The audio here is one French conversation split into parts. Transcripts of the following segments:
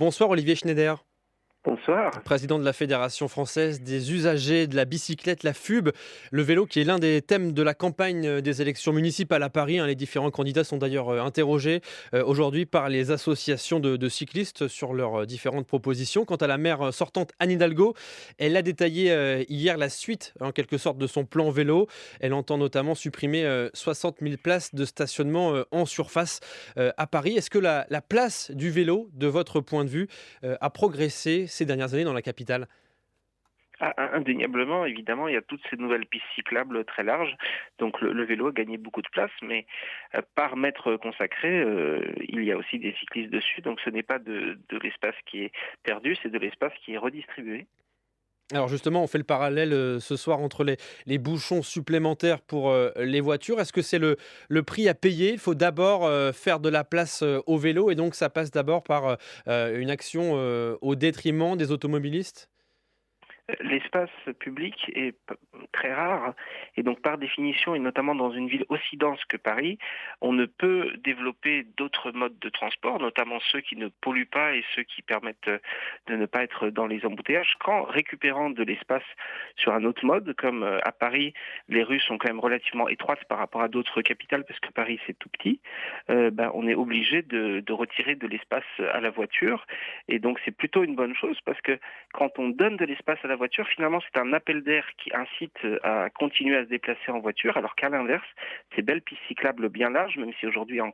Bonsoir Olivier Schneider, Bonsoir. président de la Fédération française des usagers de la bicyclette, la FUB. Le vélo qui est l'un des thèmes de la campagne des élections municipales à Paris. Les différents candidats sont d'ailleurs interrogés aujourd'hui par les associations de cyclistes sur leurs différentes propositions. Quant à la maire sortante Anne Hidalgo, elle a détaillé hier la suite en quelque sorte de son plan vélo. Elle entend notamment supprimer 60 000 places de stationnement en surface à Paris. Est-ce que la place du vélo, de votre point de vue, a progressé ces dernières années dans la capitale? Indéniablement, évidemment, il y a toutes ces nouvelles pistes cyclables très larges. Donc le vélo a gagné beaucoup de place, mais par mètre consacré, il y a aussi des cyclistes dessus. Donc ce n'est pas de l'espace qui est perdu, c'est de l'espace qui est redistribué. Alors justement, on fait le parallèle ce soir entre les bouchons supplémentaires pour les voitures. Est-ce que c'est le prix à payer? Il faut d'abord faire de la place au vélo et donc ça passe d'abord par une action au détriment des automobilistes? L'espace public est très rare et donc par définition, et notamment dans une ville aussi dense que Paris, on ne peut développer d'autres modes de transport, notamment ceux qui ne polluent pas et ceux qui permettent de ne pas être dans les embouteillages, qu'en récupérant de l'espace sur un autre mode, comme à Paris, les rues sont quand même relativement étroites par rapport à d'autres capitales, parce que Paris c'est tout petit, on est obligé de retirer de l'espace à la voiture, et donc c'est plutôt une bonne chose, parce que quand on donne de l'espace à la voiture, finalement, c'est un appel d'air qui incite à continuer à se déplacer en voiture, alors qu'à l'inverse, ces belles pistes cyclables bien larges, même si aujourd'hui il n'y a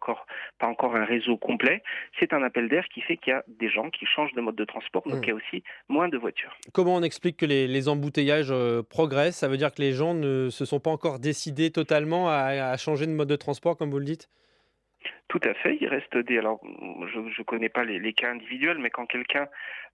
pas encore un réseau complet, c'est un appel d'air qui fait qu'il y a des gens qui changent de mode de transport, donc il y a aussi moins de voitures. Comment on explique que les embouteillages progressent? Ça veut dire que les gens ne se sont pas encore décidés totalement à changer de mode de transport, comme vous le dites? Tout à fait, il reste des. Alors, je connais pas les cas individuels, mais quand quelqu'un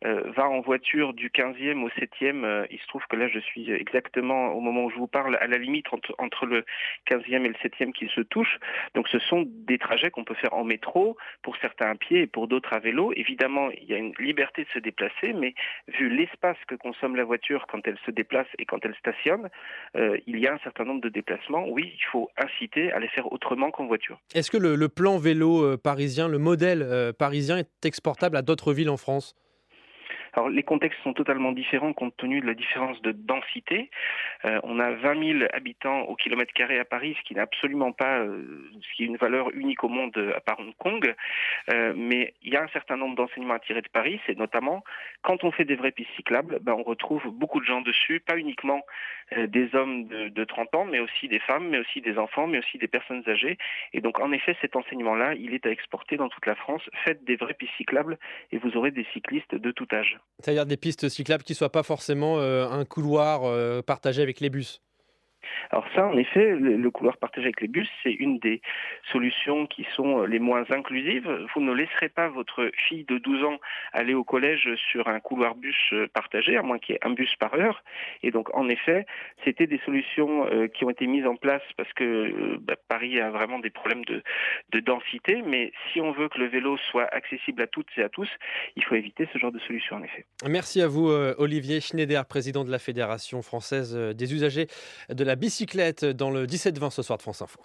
va en voiture du 15e au 7e, il se trouve que là, je suis exactement au moment où je vous parle, à la limite entre le 15e et le 7e qui se touchent. Donc, ce sont des trajets qu'on peut faire en métro, pour certains à pied et pour d'autres à vélo. Évidemment, il y a une liberté de se déplacer, mais vu l'espace que consomme la voiture quand elle se déplace et quand elle stationne, il y a un certain nombre de déplacements. Oui, il faut inciter à les faire autrement qu'en voiture. Est-ce que le plan vélo parisien, le modèle parisien est exportable à d'autres villes en France? Alors les contextes sont totalement différents compte tenu de la différence de densité. On a 20 000 habitants au kilomètre carré à Paris, ce qui n'est absolument pas, ce qui est une valeur unique au monde à part Hong Kong. Mais il y a un certain nombre d'enseignements à tirer de Paris, c'est notamment quand on fait des vraies pistes cyclables, on retrouve beaucoup de gens dessus, pas uniquement des hommes de 30 ans, mais aussi des femmes, mais aussi des enfants, mais aussi des personnes âgées. Et donc en effet, cet enseignement-là, il est à exporter dans toute la France. Faites des vraies pistes cyclables et vous aurez des cyclistes de tout âge. C'est-à-dire des pistes cyclables qui ne soient pas forcément un couloir partagé avec les bus? Alors ça, en effet, le couloir partagé avec les bus, c'est une des solutions qui sont les moins inclusives. Vous ne laisserez pas votre fille de 12 ans aller au collège sur un couloir bus partagé, à moins qu'il y ait un bus par heure. Et donc, en effet, c'était des solutions qui ont été mises en place parce que Paris a vraiment des problèmes de densité. Mais si on veut que le vélo soit accessible à toutes et à tous, il faut éviter ce genre de solution, en effet. Merci à vous, Olivier Schneider, président de la Fédération française des usagers de la bicyclette dans le 17-20 ce soir de France Info.